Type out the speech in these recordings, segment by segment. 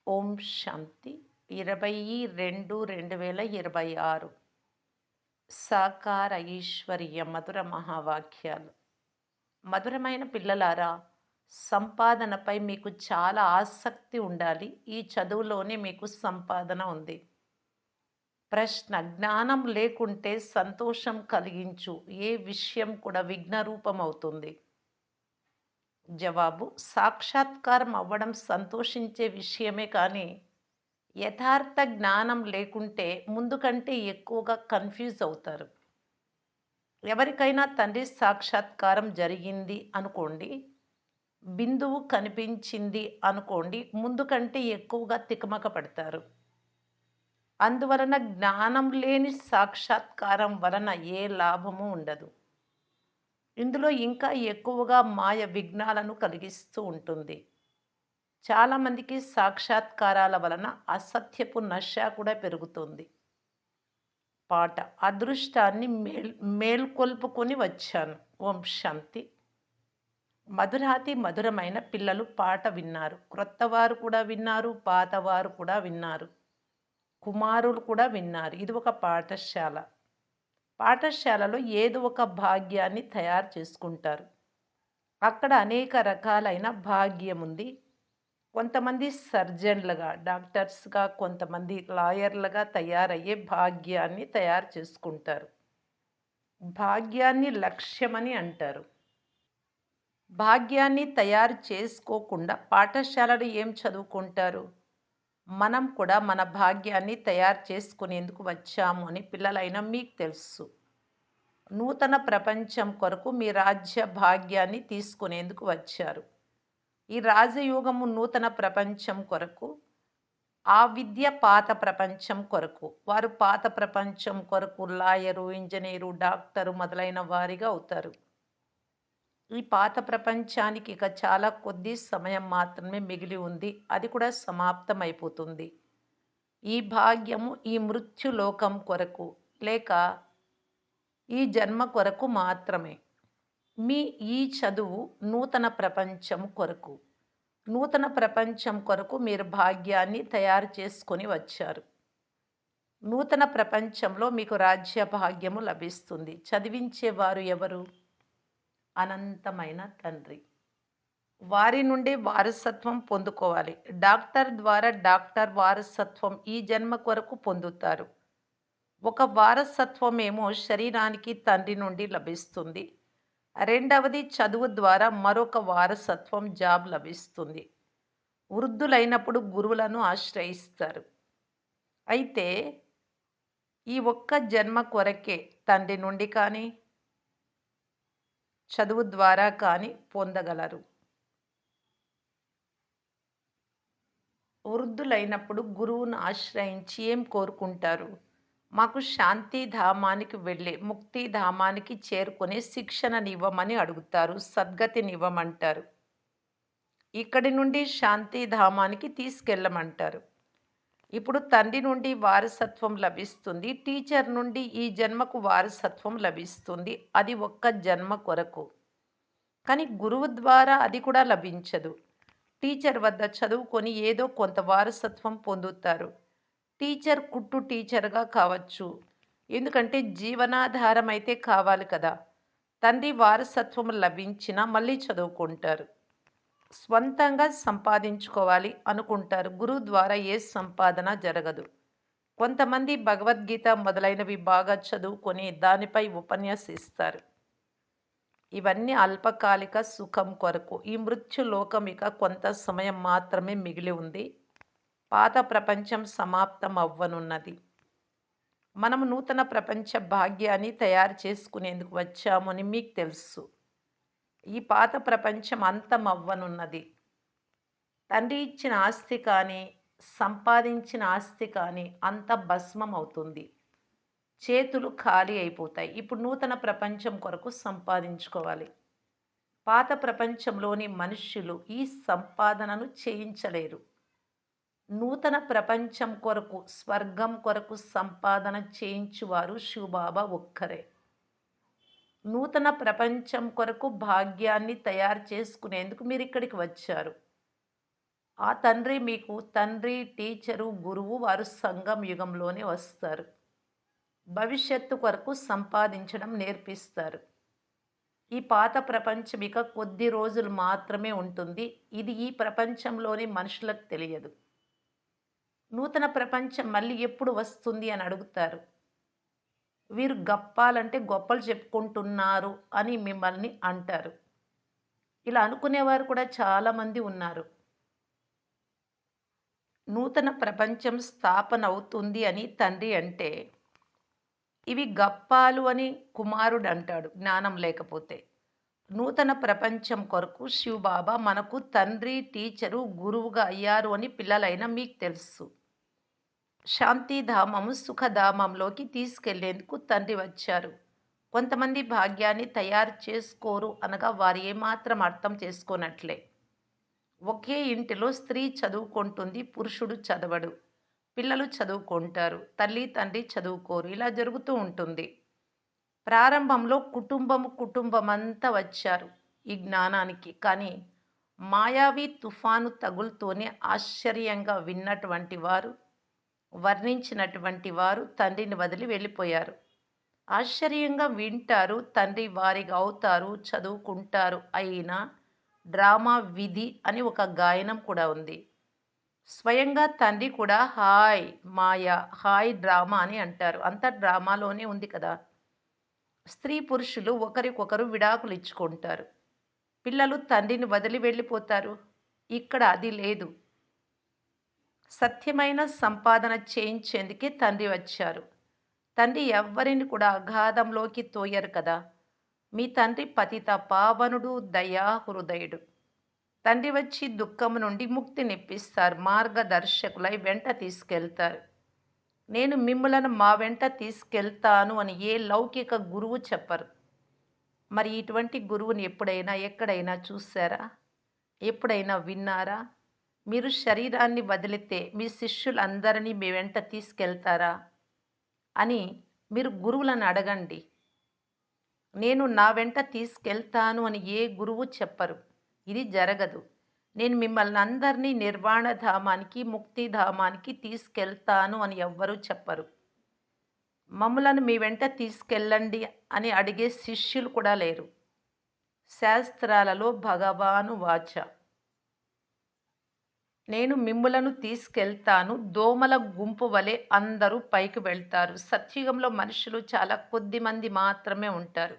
ఓం శాంతి 22/2/2026 సాకార ఈశ్వరీయ మధుర మహావాక్యాలు. మధురమైన పిల్లలారా, సంపాదనపై మీకు చాలా ఆసక్తి ఉండాలి. ఈ చదువులోనే మీకు సంపాదన ఉంది. ప్రశ్న: జ్ఞానం లేకుంటే సంతోషం కలిగించు ఏ విషయం కూడా విఘ్నరూపం అవుతుంది? జవాబు: సాక్షాత్కారం అవ్వడం సంతోషించే విషయమే కానీ యథార్థ జ్ఞానం లేకుంటే ముందు కంటే ఎక్కువగా కన్‌ఫ్యూజ్ అవుతారు. ఎవరికైనా తండ్రి సాక్షాత్కారం జరిగింది అనుకోండి, బిందువు కనిపించింది అనుకోండి, ముందు కంటే ఎక్కువగా తికమక పడతారు. అందువలన జ్ఞానం లేని సాక్షాత్కారం వలన ఏ లాభము ఉండదు. ఇందులో ఇంకా ఎక్కువగా మాయ విఘ్నాలను కలిగిస్తూ ఉంటుంది. చాలామందికి సాక్షాత్కారాల వలన అసత్యపు నశ కూడా పెరుగుతుంది. పాట: అదృష్టాన్ని మేల్కొల్పుకొని వచ్చాను. ఓం శాంతి. మధురాతి మధురమైన పిల్లలు పాట విన్నారు. క్రొత్తవారు కూడా విన్నారు, పాతవారు కూడా విన్నారు, కుమారులు కూడా విన్నారు. ఇది ఒక పాఠశాల. పాఠశాలలో ఏదో ఒక భాగ్యాన్ని తయారు చేసుకుంటారు. అక్కడ అనేక రకాలైన భాగ్యం ఉంది. కొంతమంది సర్జన్లుగా, డాక్టర్స్‌గా, కొంతమంది లాయర్లుగా తయారయ్యే భాగ్యాన్ని తయారు చేసుకుంటారు. భాగ్యాన్ని లక్ష్యమని అంటారు. భాగ్యాన్ని తయారు చేసుకోకుండా పాఠశాలలు ఏం చదువుకుంటారు? మనం కూడా మన భాగ్యాన్ని తయారు చేసుకునేందుకు వచ్చాము అని పిల్లలైన మీకు తెలుసు. నూతన ప్రపంచం కొరకు మీ రాజ్య భాగ్యాన్ని తీసుకునేందుకు వచ్చారు. ఈ రాజయోగము నూతన ప్రపంచం కొరకు, ఆ విద్య పాత ప్రపంచం కొరకు. వారు పాత ప్రపంచం కొరకు లాయరు, ఇంజనీరు, డాక్టరు మొదలైన వారిగా అవుతారు. ఈ పాత ప్రపంచానికి ఇక చాలా కొద్ది సమయం మాత్రమే మిగిలి ఉంది. అది కూడా సమాప్తమైపోతుంది. ఈ భాగ్యము ఈ మృత్యులోకం కొరకు, లేక ఈ జన్మ కొరకు మాత్రమే. మీ ఈ చదువు నూతన ప్రపంచం కొరకు. నూతన ప్రపంచం కొరకు మీరు భాగ్యాన్ని తయారు చేసుకొని వచ్చారు. నూతన ప్రపంచంలో మీకు రాజ్య భాగ్యము లభిస్తుంది. చదివించేవారు ఎవరు? అనంతమైన తండ్రి. వారి నుండి వారసత్వం పొందుకోవాలి. డాక్టర్ ద్వారా డాక్టర్ వారసత్వం ఈ జన్మ కొరకు పొందుతారు. ఒక వారసత్వమేమో శరీరానికి తండ్రి నుండి లభిస్తుంది. రెండవది చదువు ద్వారా మరొక వారసత్వం జాబ్ లభిస్తుంది. వృద్ధులైనప్పుడు గురువులను ఆశ్రయిస్తారు. అయితే ఈ ఒక్క జన్మ కొరకే తండ్రి నుండి కానీ, చదువు ద్వారా కానీ పొందగలరు. వృద్ధులైనప్పుడు గురువును ఆశ్రయించి ఏం కోరుకుంటారు? మాకు శాంతి ధామానికి వెళ్ళే, ముక్తి ధామానికి చేరుకునే శిక్షణనివ్వమని అడుగుతారు. సద్గతినివ్వమంటారు. ఇక్కడి నుండి శాంతి ధామానికి తీసుకెళ్ళమంటారు. ఇప్పుడు తండ్రి నుండి వారసత్వం లభిస్తుంది. టీచర్ నుండి ఈ జన్మకు వారసత్వం లభిస్తుంది. అది ఒక్క జన్మ కొరకు. కానీ గురువు ద్వారా అది కూడా లభించదు. టీచర్ వద్ద చదువుకొని ఏదో కొంత వారసత్వం పొందుతారు. టీచర్ కుట్టు టీచర్‌గా కావచ్చు. ఎందుకంటే జీవనాధారం అయితే కావాలి కదా! తండ్రి వారసత్వం లభించినా మళ్ళీ చదువుకుంటారు. స్వంతంగా సంపాదించుకోవాలి అనుకుంటారు. గురువు ద్వారా ఏ సంపాదన జరగదు. కొంతమంది భగవద్గీత మొదలైనవి బాగా చదువుకొని దానిపై ఉపన్యసిస్తారు. ఇవన్నీ అల్పకాలిక సుఖం కొరకు. ఈ మృత్యులోకం ఇక కొంత సమయం మాత్రమే మిగిలి ఉంది. పాత ప్రపంచం సమాప్తం అవ్వనున్నది. మనము నూతన ప్రపంచ భాగ్యాన్ని తయారు చేసుకునేందుకు వచ్చాము అని మీకు తెలుసు. ఈ పాత ప్రపంచం అంతమవ్వనున్నది. తండ్రి ఇచ్చిన ఆస్తి కానీ, సంపాదించిన ఆస్తి కానీ అంతా భస్మం అవుతుంది. చేతులు ఖాళీ అయిపోతాయి. ఇప్పుడు నూతన ప్రపంచం కొరకు సంపాదించుకోవాలి. పాత ప్రపంచంలోని మనుష్యులు ఈ సంపాదనను చేయించలేరు. నూతన ప్రపంచం కొరకు, స్వర్గం కొరకు సంపాదన చేయించువారు శివబాబా ఒక్కరే. నూతన ప్రపంచం కొరకు భాగ్యాన్ని తయారు చేసుకునేందుకు మీరిక్కడికి వచ్చారు. ఆ తండ్రి మీకు తండ్రి, టీచరు, గురువు వారు సంగం యుగంలోనే వస్తారు. భవిష్యత్తు కొరకు సంపాదించడం నేర్పిస్తారు. ఈ పాత ప్రపంచం ఇక కొద్ది రోజులు మాత్రమే ఉంటుంది. ఇది ఈ ప్రపంచంలోని మనుషులకు తెలియదు. నూతన ప్రపంచం మళ్ళీ ఎప్పుడు వస్తుంది అని అడుగుతారు. వీరు గప్పాలంటే గొప్పలు చెప్పుకుంటున్నారు అని మిమ్మల్ని అంటారు. ఇలా అనుకునేవారు కూడా చాలామంది ఉన్నారు. నూతన ప్రపంచం స్థాపన అవుతుంది అని తండ్రి అంటే, ఇవి గప్పాలు అని కుమారుడు అంటాడు జ్ఞానం లేకపోతే. నూతన ప్రపంచం కొరకు శివబాబా మనకు తండ్రి, టీచరు, గురువుగా అయ్యారు అని పిల్లలైన మీకు తెలుసు. శాంతిధామము, సుఖధామంలోకి తీసుకెళ్లేందుకు తండ్రి వచ్చారు. కొంతమంది భాగ్యాన్ని తయారు చేసుకోరు అనగా వారు ఏమాత్రం అర్థం చేసుకోనట్లే. ఒకే ఇంటిలో స్త్రీ చదువుకుంటుంది, పురుషుడు చదవడు. పిల్లలు చదువుకుంటారు, తల్లి, తండ్రి చదువుకోరు. ఇలా జరుగుతూ ఉంటుంది. ప్రారంభంలో కుటుంబమంతా వచ్చారు ఈ జ్ఞానానికి. కానీ మాయావి తుఫాను తగులుతూనే ఆశ్చర్యంగా విన్నటువంటి వారు, వర్ణించినటువంటి వారు తండ్రిని వదిలి వెళ్ళిపోయారు. ఆశ్చర్యంగా వింటారు, తండ్రి వారిగా అవుతారు, చదువుకుంటారు. అయినా డ్రామా విధి అని ఒక గాయనం కూడా ఉంది. స్వయంగా తండ్రి కూడా హాయ్ మాయ, హాయ్ డ్రామా అని అంటారు. అంతా డ్రామాలోనే ఉంది కదా! స్త్రీ పురుషులు ఒకరికొకరు విడాకులు ఇచ్చుకుంటారు. పిల్లలు తండ్రిని వదిలి వెళ్ళిపోతారు. ఇక్కడ అది లేదు. సత్యమైన సంపాదన చేయించేందుకే తండ్రి వచ్చారు. తండ్రి ఎవ్వరిని కూడా అగాధంలోకి తోయరు కదా! మీ తండ్రి పతిత పావనుడు, దయా హృదయుడు. తండ్రి వచ్చి దుఃఖము నుండి ముక్తినిప్పిస్తారు. మార్గదర్శకులై వెంట తీసుకెళ్తారు. నేను మిమ్ములను మా వెంట తీసుకెళ్తాను అని ఏ లౌకిక గురువు చెప్పరు. మరి ఇటువంటి గురువుని ఎప్పుడైనా ఎక్కడైనా చూసారా? ఎప్పుడైనా విన్నారా? మీరు శరీరాన్ని వదిలితే మీ శిష్యులందరినీ మీ వెంట తీసుకెళ్తారా? అని మీరు గురువులను అడగండి. నేను నా వెంట తీసుకెళ్తాను అని ఏ గురువు చెప్పరు. ఇది జరగదు. నేను మిమ్మల్ని అందరినీ నిర్వాణ ధామానికి, ముక్తి ధామానికి తీసుకెళ్తాను అని ఎవ్వరూ చెప్పరు. మమ్ములను మీ వెంట తీసుకెళ్ళండి అని అడిగే శిష్యులు కూడా లేరు. శాస్త్రాలలో భగవాను వాచ నేను మిమ్ములను తీసుకెళ్తాను. దోమల గుంపు వలె అందరూ పైకి వెళ్తారు. సత్యుగంలో మనుషులు చాలా కొద్ది మంది మాత్రమే ఉంటారు.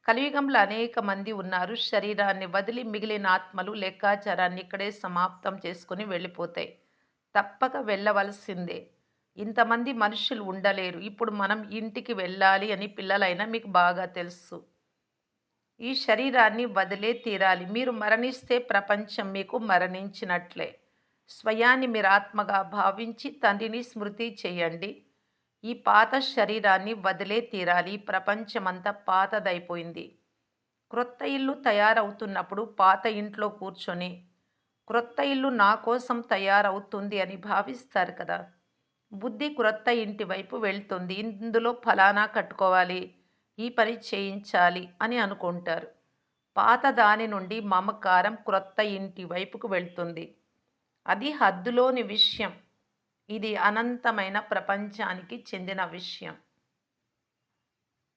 కలియుగంలో అనేక మంది ఉన్నారు. శరీరాన్ని వదిలి మిగిలిన ఆత్మలు లెక్కాచారాన్ని ఇక్కడే సమాప్తం చేసుకొని వెళ్ళిపోతాయి. తప్పక వెళ్ళవలసిందే. ఇంతమంది మనుషులు ఉండలేరు. ఇప్పుడు మనం ఇంటికి వెళ్ళాలి అని పిల్లలైనా మీకు బాగా తెలుసు. ఈ శరీరాన్ని వదిలే తీరాలి. మీరు మరణిస్తే ప్రపంచం మీకు మరణించినట్లే. స్వయాన్ని మీరు ఆత్మగా భావించి తండ్రిని స్మృతి చేయండి. ఈ పాత శరీరాన్ని వదిలే తీరాలి. ఈ ప్రపంచమంతా పాతదైపోయింది. క్రొత్త ఇల్లు తయారవుతున్నప్పుడు పాత ఇంట్లో కూర్చొని క్రొత్త ఇల్లు నా కోసం తయారవుతుంది అని భావిస్తారు కదా! బుద్ధి క్రొత్త ఇంటి వైపు వెళ్తుంది. ఇందులో ఫలానా కట్టుకోవాలి, ఈ పని చేయించాలి అని అనుకుంటారు. పాత దాని నుండి మమకారం క్రొత్త ఇంటి వైపుకు వెళ్తుంది. అది హద్దులోని విషయం. ఇది అనంతమైన ప్రపంచానికి చెందిన విషయం.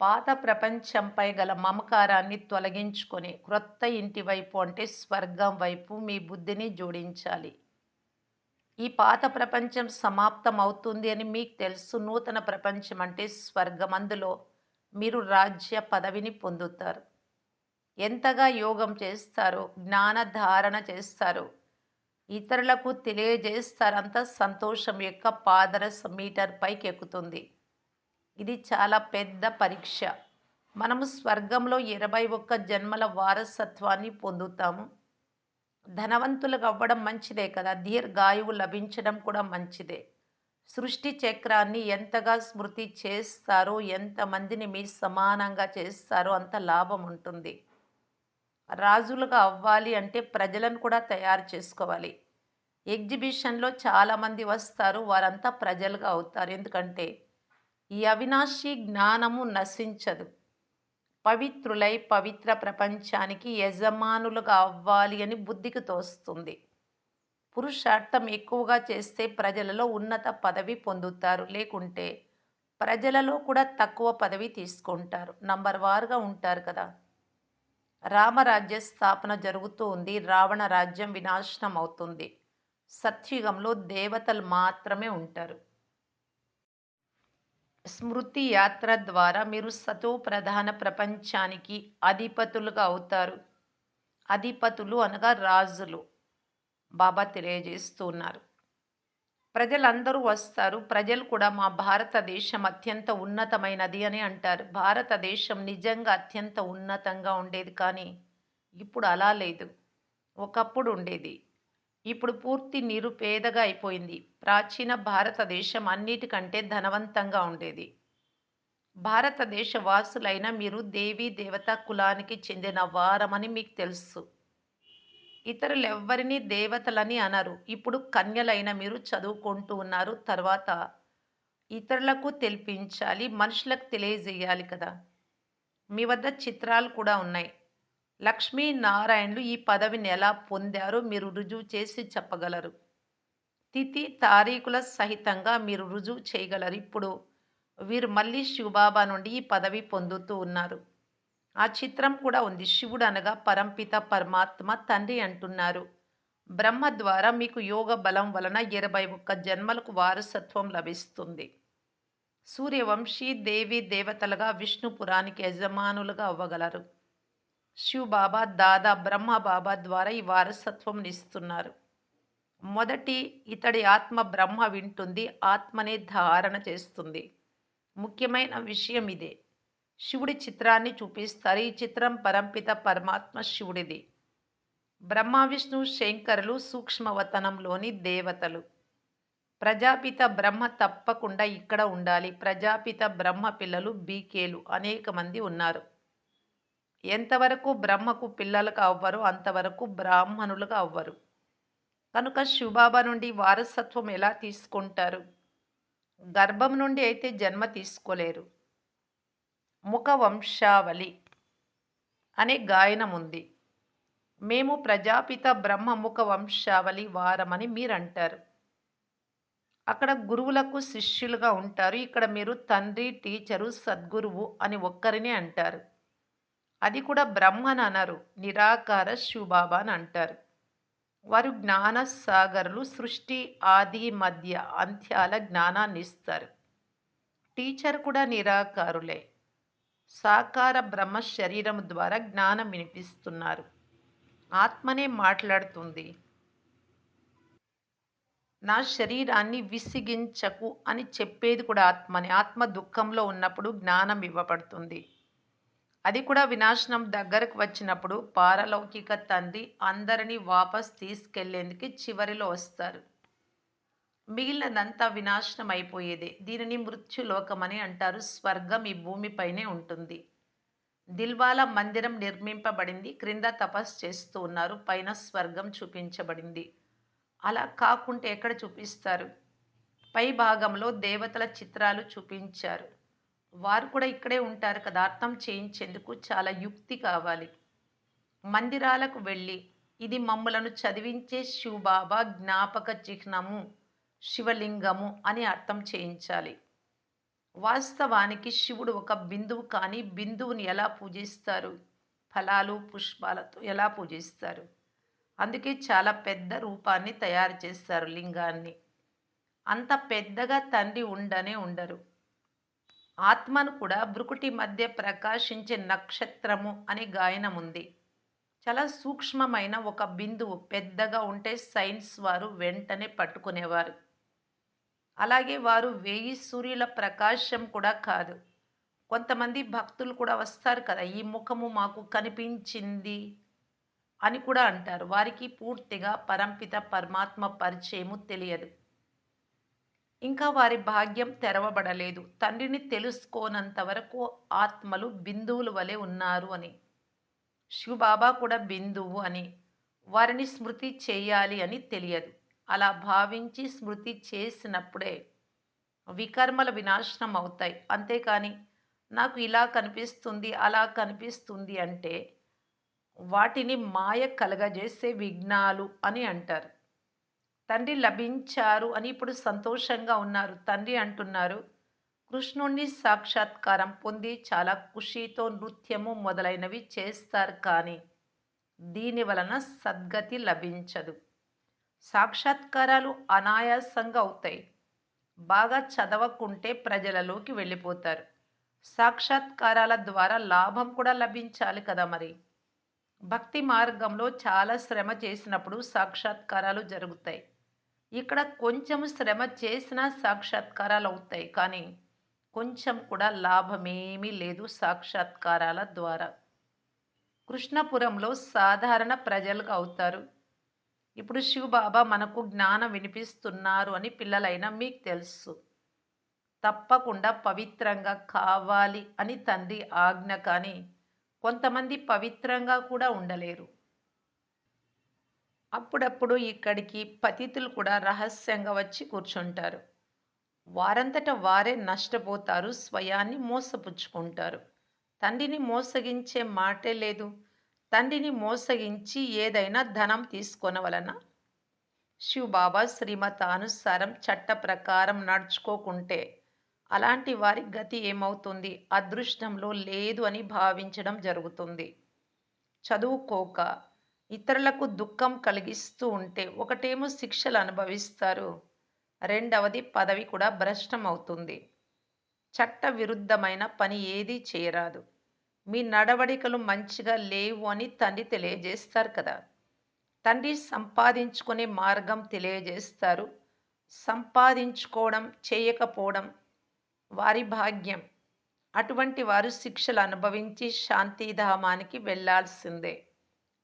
పాత ప్రపంచంపై గల మమకారాన్ని తొలగించుకొని క్రొత్త ఇంటి వైపు అంటే స్వర్గం వైపు మీ బుద్ధిని జోడించాలి. ఈ పాత ప్రపంచం సమాప్తం అవుతుంది అని మీకు తెలుసు. నూతన ప్రపంచం అంటే స్వర్గం. అందులో మీరు రాజ్య పదవిని పొందుతారు. ఎంతగా యోగం చేస్తారో, జ్ఞాన ధారణ చేస్తారో, ఇతరులకు తెలియజేస్తారు. అంత సంతోషం యొక్క పాదరస మీటర్ పైకి ఎక్కుతుంది. ఇది చాలా పెద్ద పరీక్ష. మనము స్వర్గంలో 21 జన్మల వారసత్వాన్ని పొందుతాము. ధనవంతులుగా అవ్వడం మంచిదే కదా! దీర్ఘాయువు లభించడం కూడా మంచిదే. సృష్టి చక్రాన్ని ఎంతగా స్మృతి చేస్తారో, ఎంతమందిని మీ సమానంగా చేస్తారో అంత లాభం ఉంటుంది. రాజులుగా అవ్వాలి అంటే ప్రజలను కూడా తయారు చేసుకోవాలి. ఎగ్జిబిషన్‌లో చాలామంది వస్తారు. వారంతా ప్రజలుగా అవుతారు. ఎందుకంటే ఈ అవినాశి జ్ఞానము నశించదు. పవిత్రులై పవిత్ర ప్రపంచానికి యజమానులుగా అవ్వాలి అని బుద్ధికి తోస్తుంది. పురుషార్థం ఎక్కువగా చేస్తే ప్రజలలో ఉన్నత పదవి పొందుతారు. లేకుంటే ప్రజలలో కూడా తక్కువ పదవి తీసుకుంటారు. నంబర్ వార్‌గా ఉంటారు కదా! రామరాజ్య స్థాపన జరుగుతూ ఉంది. రావణ రాజ్యం వినాశనం అవుతుంది. సత్యుగంలో దేవతలు మాత్రమే ఉంటారు. స్మృతి యాత్ర ద్వారా మీరు సతో ప్రధాన ప్రపంచానికి అధిపతులుగా అవుతారు. అధిపతులు అనగా రాజులు. బాబా తెలియజేస్తూ ఉన్నారు. ప్రజలందరూ వస్తారు. ప్రజలు కూడా మా భారతదేశం అత్యంత ఉన్నతమైనది అని అంటారు. భారతదేశం నిజంగా అత్యంత ఉన్నతంగా ఉండేది కానీ, ఇప్పుడు అలా లేదు. ఒకప్పుడు ఉండేది. ఇప్పుడు పూర్తి నిరుపేదగా అయిపోయింది. ప్రాచీన భారతదేశం అన్నిటికంటే ధనవంతంగా ఉండేది. భారతదేశ వాసులైన మీరు దేవీ దేవతా కులానికి చెందిన వారమని మీకు తెలుసు. ఇతరులెవ్వరిని దేవతలని అనరు. ఇప్పుడు కన్యలైన మీరు చదువుకుంటూ ఉన్నారు. తర్వాత ఇతరులకు తెలిపించాలి. మనుషులకు తెలియజేయాలి కదా! మీ వద్ద చిత్రాలు కూడా ఉన్నాయి. లక్ష్మీనారాయణులు ఈ పదవిని ఎలా పొందారో మీరు రుజువు చేసి చెప్పగలరు. తిథి, తారీఖుల సహితంగా మీరు రుజువు చేయగలరు. ఇప్పుడు వీరు మళ్ళీ శివబాబా నుండి ఈ పదవి పొందుతూ ఉన్నారు. ఆ చిత్రం కూడా ఉంది. శివుడు అనగా పరంపిత పరమాత్మ తండ్రి అంటున్నారు. బ్రహ్మ ద్వారా మీకు యోగ బలం వలన 21 జన్మలకు వారసత్వం లభిస్తుంది. సూర్యవంశీ దేవి దేవతలుగా విష్ణుపురానికి యజమానులుగా అవ్వగలరు. శివబాబా దాదా బ్రహ్మ బాబా ద్వారా ఈ వారసత్వం ఇస్తున్నారు. మొదటి ఇతడి ఆత్మ బ్రహ్మ వింటుంది. ఆత్మనే ధారణ చేస్తుంది. ముఖ్యమైన విషయం ఇదే. శివుడి చిత్రాన్ని చూపిస్తారు. ఈ చిత్రం పరంపిత పరమాత్మ శివుడిది. బ్రహ్మ విష్ణు శంకరులు సూక్ష్మవతనంలోని దేవతలు. ప్రజాపిత బ్రహ్మ తప్పకుండా ఇక్కడ ఉండాలి. ప్రజాపిత బ్రహ్మ పిల్లలు బీకేలు అనేక మంది ఉన్నారు. ఎంతవరకు బ్రహ్మకు పిల్లలుగా అవ్వరో అంతవరకు బ్రాహ్మణులుగా అవ్వరు. కనుక శివబాబా నుండి వారసత్వం ఎలా తీసుకుంటారు? గర్భం నుండి అయితే జన్మ తీసుకోలేరు. ముఖ వంశావళి అనే గాయనం ఉంది. మేము ప్రజాపిత బ్రహ్మముఖ వంశావళి వారమని మీరంటారు. అక్కడ గురువులకు శిష్యులుగా ఉంటారు. ఇక్కడ మీరు తండ్రి, టీచరు, సద్గురువు అని ఒక్కరినే అంటారు. అది కూడా బ్రహ్మను అనరు. నిరాకార శివబాబా అని అంటారు. వారు జ్ఞాన సాగరులు. సృష్టి ఆది, మధ్య, అంత్యాల జ్ఞానాన్నిస్తారు. టీచర్ కూడా నిరాకారులే. సాకార బ్రహ్మ శరీరం ద్వారా జ్ఞానం వినిపిస్తున్నారు. ఆత్మనే మాట్లాడుతుంది. నా శరీరాన్ని విసిగించకు అని చెప్పేది కూడా ఆత్మనే. ఆత్మ దుఃఖంలో ఉన్నప్పుడు జ్ఞానం ఇవ్వబడుతుంది. అది కూడా వినాశనం దగ్గరకు వచ్చినప్పుడు పారలౌకిక తండ్రి అందరినీ వాపస్ తీసుకెళ్లేందుకు చివరిలో వస్తారు. మిగిలినదంతా వినాశనం అయిపోయేదే. దీనిని మృత్యులోకమని అంటారు. స్వర్గం ఈ భూమిపైనే ఉంటుంది. దిల్వాలా మందిరం నిర్మింపబడింది. క్రింద తపస్సు చేస్తూ ఉన్నారు. పైన స్వర్గం చూపించబడింది. అలా కాకుంటే ఎక్కడ చూపిస్తారు? పై భాగంలో దేవతల చిత్రాలు చూపించారు. వారు కూడా ఇక్కడే ఉంటారు కదా! అర్థం చేయించేందుకు చాలా యుక్తి కావాలి. మందిరాలకు వెళ్ళి ఇది మమ్ములను చదివించే శివబాబా జ్ఞాపక చిహ్నము, శివలింగము అని అర్థం చేయించాలి. వాస్తవానికి శివుడు ఒక బిందువు కానీ బిందువుని ఎలా పూజిస్తారు? ఫలాలు, పుష్పాలతో ఎలా పూజిస్తారు? అందుకే చాలా పెద్ద రూపాన్ని తయారు చేస్తారు లింగాన్ని. అంత పెద్దగా తండ్రి ఉండనే ఉండరు. ఆత్మను కూడా భృకుటి మధ్య ప్రకాశించే నక్షత్రము అనే గాయనం ఉంది. చాలా సూక్ష్మమైన ఒక బిందువు పెద్దగా ఉంటే సైన్స్ వారు వెంటనే పట్టుకునేవారు. అలాగే వారు 1000 సూర్యుల ప్రకాశం కూడా కాదు. కొంతమంది భక్తులు కూడా వస్తారు కదా! ఈ ముఖము మాకు కనిపించింది అని కూడా అంటారు. వారికి పూర్తిగా పరంపిత పరమాత్మ పరిచయము తెలియదు. ఇంకా వారి భాగ్యం తెరవబడలేదు. తండ్రిని తెలుసుకోనంత వరకు ఆత్మలు బిందువుల వలె ఉన్నారు అని. శివబాబా కూడా బిందువు అని. వారిని స్మృతి చేయాలి అని తెలియదు. అలా భావించి స్మృతి చేసినప్పుడే వికర్మల వినాశనం అవుతాయి. అంతేకాని నాకు ఇలా కనిపిస్తుంది, అలా కనిపిస్తుంది అంటే వాటిని మాయ కలగజేసే విఘ్నాలు అని అంటారు. తండ్రి లభించారు అని ఇప్పుడు సంతోషంగా ఉన్నారు. తండ్రి అంటున్నారు, కృష్ణుడిని సాక్షాత్కారం పొంది చాలా ఖుషీతో నృత్యము మొదలైనవి చేస్తారు కానీ, దీని వలన సద్గతి లభించదు. సాక్షాత్కారాలు అనాయాసంగా అవుతాయి. బాగా చదవకుంటే ప్రజలలోకి వెళ్ళిపోతారు. సాక్షాత్కారాల ద్వారా లాభం కూడా లభించాలి కదా మరి. భక్తి మార్గంలో చాలా శ్రమ చేసినప్పుడు సాక్షాత్కారాలు జరుగుతాయి. ఇక్కడ కొంచెం శ్రమ చేసినా సాక్షాత్కారాలు అవుతాయి. కానీ కొంచెం కూడా లాభమేమీ లేదు సాక్షాత్కారాల ద్వారా. కృష్ణపురంలో సాధారణ ప్రజలుగా అవుతారు. ఇప్పుడు శివబాబా మనకు జ్ఞానం వినిపిస్తున్నారు అని పిల్లలైనా మీకు తెలుసు. తప్పకుండా పవిత్రంగా కావాలి అని తండ్రి ఆజ్ఞ కానీ, కొంతమంది పవిత్రంగా కూడా ఉండలేరు. అప్పుడప్పుడు ఇక్కడికి పతితులు కూడా రహస్యంగా వచ్చి కూర్చుంటారు. వారంతట వారే నష్టపోతారు, స్వయాన్ని మోసపుచ్చుకుంటారు. తండ్రిని మోసగించే మాటే లేదు. తండ్రిని మోసగించి ఏదైనా ధనం తీసుకొనవలన శివబాబా శ్రీమతానుసారం చట్ట ప్రకారం నడుచుకోకుంటే అలాంటి వారి గతి ఏమవుతుంది? అదృష్టంలో లేదు అని భావించడం జరుగుతుంది. చదువుకోక ఇతరులకు దుఃఖం కలిగిస్తూ ఉంటే ఒకటేమో శిక్షలు అనుభవిస్తారు. రెండవది పదవి కూడా భ్రష్టం అవుతుంది. చట్ట విరుద్ధమైన పని ఏదీ చేయరాదు. మీ నడవడికలు మంచిగా లేవు అని తండ్రి తెలియజేస్తారు కదా. తండ్రి సంపాదించుకునే మార్గం తెలియజేస్తారు. సంపాదించుకోవడం చేయకపోవడం వారి భాగ్యం. అటువంటి వారు శిక్షలు అనుభవించి శాంతిధామానికి వెళ్ళాల్సిందే.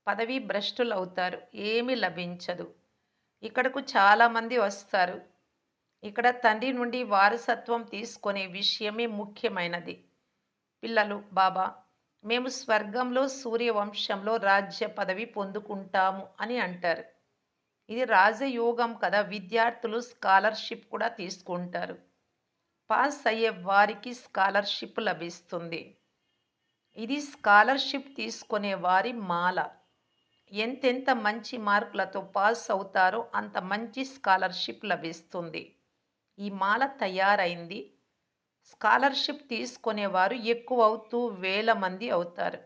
పదవీ భ్రష్టులవుతారు. ఏమీ లభించదు. ఇక్కడకు చాలామంది వస్తారు. ఇక్కడ తండ్రి నుండి వారసత్వం తీసుకునే విషయమే ముఖ్యమైనది. పిల్లలు, బాబా మేము స్వర్గంలో సూర్యవంశంలో రాజ్య పదవి పొందుకుంటాము అని అంటారు. ఇది రాజయోగం కదా. విద్యార్థులు స్కాలర్షిప్ కూడా తీసుకుంటారు. పాస్ అయ్యే వారికి స్కాలర్షిప్ లభిస్తుంది. ఇది స్కాలర్షిప్ తీసుకునే వారి మాల. ఎంతెంత మంచి మార్కులతో పాస్ అవుతారో అంత మంచి స్కాలర్షిప్ లభిస్తుంది. ఈ మాల తయారైంది. స్కాలర్షిప్ తీసుకునేవారు ఎక్కువ అవుతూ వేల మంది అవుతారు.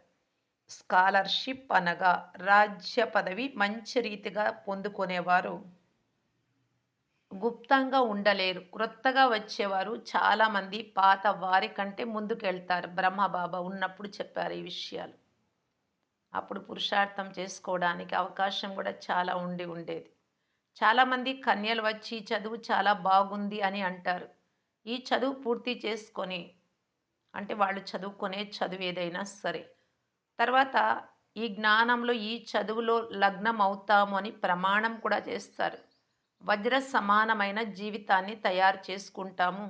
స్కాలర్షిప్ అనగా రాజ్య పదవి మంచి రీతిగా పొందుకునేవారు గుప్తంగా ఉండలేరు. క్రొత్తగా వచ్చేవారు చాలామంది పాత వారి కంటే ముందుకెళ్తారు. బ్రహ్మబాబా ఉన్నప్పుడు చెప్పారు ఈ విషయాలు. అప్పుడు పురుషార్థం చేసుకోవడానికి అవకాశం కూడా చాలా ఉండేది. చాలామంది కన్యలు వచ్చి చదువు చాలా బాగుంది అని అంటారు. ఈ చదువు పూర్తి చేసుకొని అంటే వాళ్ళు చదువుకునే చదువు ఏదైనా సరే. తర్వాత ఈ జ్ఞానంలో ఈ చదువులో లగ్నం అవుతాము అని ప్రమాణం కూడా చేస్తారు. వజ్ర సమానమైన జీవితాన్ని తయారు చేసుకుంటాము.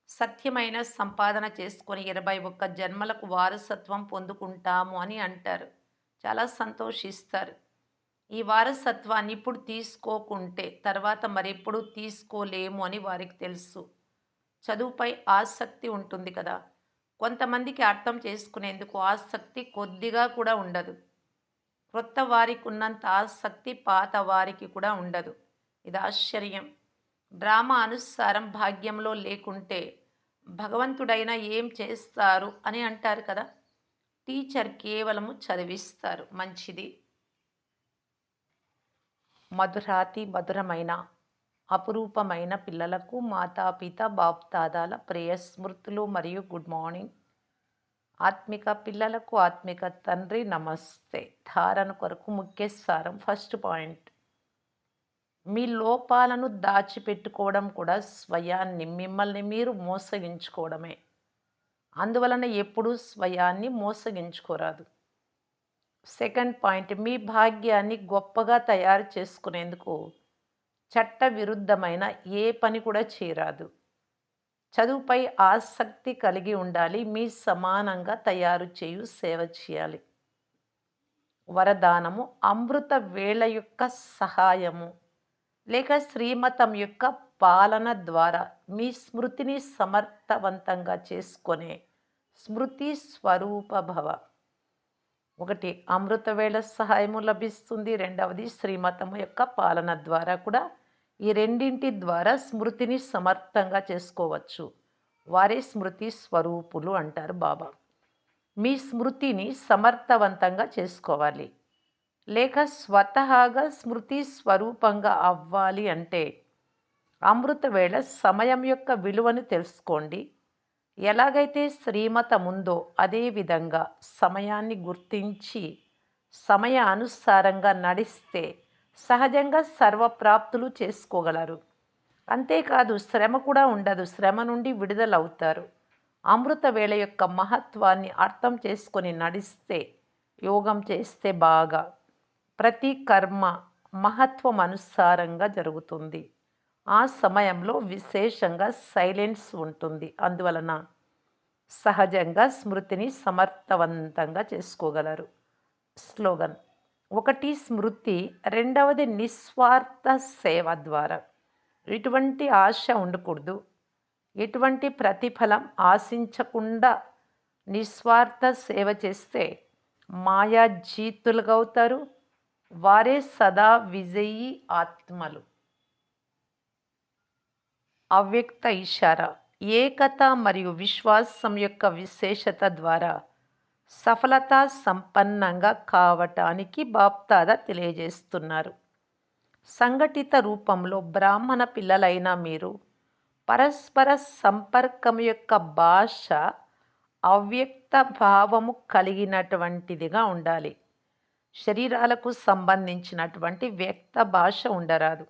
సత్యమైన సంపాదన చేసుకొని 21 జన్మలకు వారసత్వం పొందుకుంటాము అని అంటారు. చాలా సంతోషిస్తారు. ఈ వారసత్వాన్ని ఇప్పుడు తీసుకోకుంటే తర్వాత మరెప్పుడు తీసుకోలేము అని వారికి తెలుసు. చదువుపై ఆసక్తి ఉంటుంది కదా. కొంతమందికి అర్థం చేసుకునేందుకు ఆసక్తి కొద్దిగా కూడా ఉండదు. క్రొత్త వారికి ఉన్నంత ఆసక్తి పాత వారికి కూడా ఉండదు. ఇది ఆశ్చర్యం. డ్రామా అనుసారం భాగ్యంలో లేకుంటే భగవంతుడైనా ఏం చేస్తారు అని అంటారు కదా. టీచర్ కేవలము చదివిస్తారు. మంచిది. మధురాతి మధురమైన అపురూపమైన పిల్లలకు మాతాపిత బాప్దాదాల ప్రేయ స్మృతులు మరియు గుడ్ మార్నింగ్. ఆత్మిక పిల్లలకు ఆత్మిక తండ్రి నమస్తే. ధారణ కొరకు ముఖ్య సారం. ఫస్ట్ పాయింట్, మీ లోపాలను దాచిపెట్టుకోవడం కూడా స్వయాన్ని మిమ్మల్ని మీరు మోసగించుకోవడమే. అందువలన ఎప్పుడూ స్వయాన్ని మోసగించుకోరాదు. సెకండ్ పాయింట్, మీ భాగ్యాన్ని గొప్పగా తయారు చేసుకునేందుకు చట్ట విరుద్ధమైన ఏ పని కూడా చేయరాదు. చదువుపై ఆసక్తి కలిగి ఉండాలి. మీ సమానంగా తయారు చేయు సేవ చేయాలి. వరదానము, అమృత వేళ యొక్క సహాయము లేక శ్రీమతం యొక్క పాలన ద్వారా మీ స్మృతిని సమర్థవంతంగా చేసుకునే స్మృతి స్వరూప భవ. ఒకటి, అమృత వేళ సహాయము లభిస్తుంది. రెండవది శ్రీమతము యొక్క పాలన ద్వారా కూడా ఈ రెండింటి ద్వారా స్మృతిని సమర్థంగా చేసుకోవచ్చు. వారే స్మృతి స్వరూపులు అంటారు బాబా. మీ స్మృతిని సమర్థవంతంగా చేసుకోవాలి. లేక స్వతహాగా స్మృతి స్వరూపంగా అవ్వాలి అంటే అమృత వేళ సమయం యొక్క విలువను తెలుసుకోండి. ఎలాగైతే శ్రీమతముందో అదే విధంగా సమయాన్ని గుర్తించి సమయానుసారంగా నడిస్తే సహజంగా సర్వప్రాప్తులు చేసుకోగలరు. అంతేకాదు శ్రమ కూడా ఉండదు. శ్రమ నుండి విడుదలవుతారు. అమృత వేళ యొక్క మహత్వాన్ని అర్థం చేసుకొని నడిస్తే, యోగం చేస్తే బాగా ప్రతి కర్మ మహత్వం అనుసారంగా జరుగుతుంది. ఆ సమయంలో విశేషంగా సైలెన్స్ ఉంటుంది. అందువలన సహజంగా స్మృతిని సమర్థవంతంగా చేసుకోగలరు. స్లోగన్: ఒకటి స్మృతి, రెండవది నిస్వార్థ సేవ ద్వారా ఎటువంటి ఆశ ఉండకూడదు. ఎటువంటి ప్రతిఫలం ఆశించకుండా నిస్వార్థ సేవ చేస్తే మాయాజీతులుగా అవుతారు. వారే సదా విజయీ ఆత్మలు. అవ్యక్త ఇషారా: ఏకత మరియు విశ్వాసం యొక్క విశేషత ద్వారా సఫలత సంపన్నంగా కావటానికి బాప్దాదా తెలియజేస్తున్నారు. సంఘటిత రూపంలో బ్రాహ్మణ పిల్లలైన మీరు పరస్పర సంపర్కం యొక్క భాష అవ్యక్త భావము కలిగినటువంటిదిగా ఉండాలి. శరీరాలకు సంబంధించినటువంటి వ్యక్త భాష ఉండరాదు.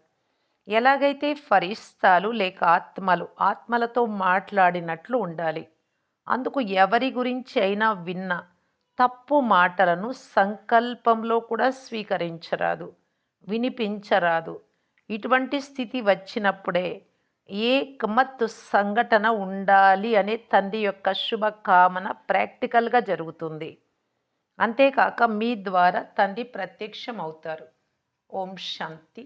ఎలాగైతే ఫరిస్తాలు లేక ఆత్మలతో మాట్లాడినట్లు ఉండాలి. అందుకు ఎవరి గురించి అయినా విన్న తప్పు మాటలను సంకల్పంలో కూడా స్వీకరించరాదు, వినిపించరాదు. ఇటువంటి స్థితి వచ్చినప్పుడే ఏకమత్ సంఘటన ఉండాలి అనే తండ్రి యొక్క శుభకామన ప్రాక్టికల్గా జరుగుతుంది. అంతేకాక మీ ద్వారా తండ్రి ప్రత్యక్షమవుతారు. ఓం శాంతి.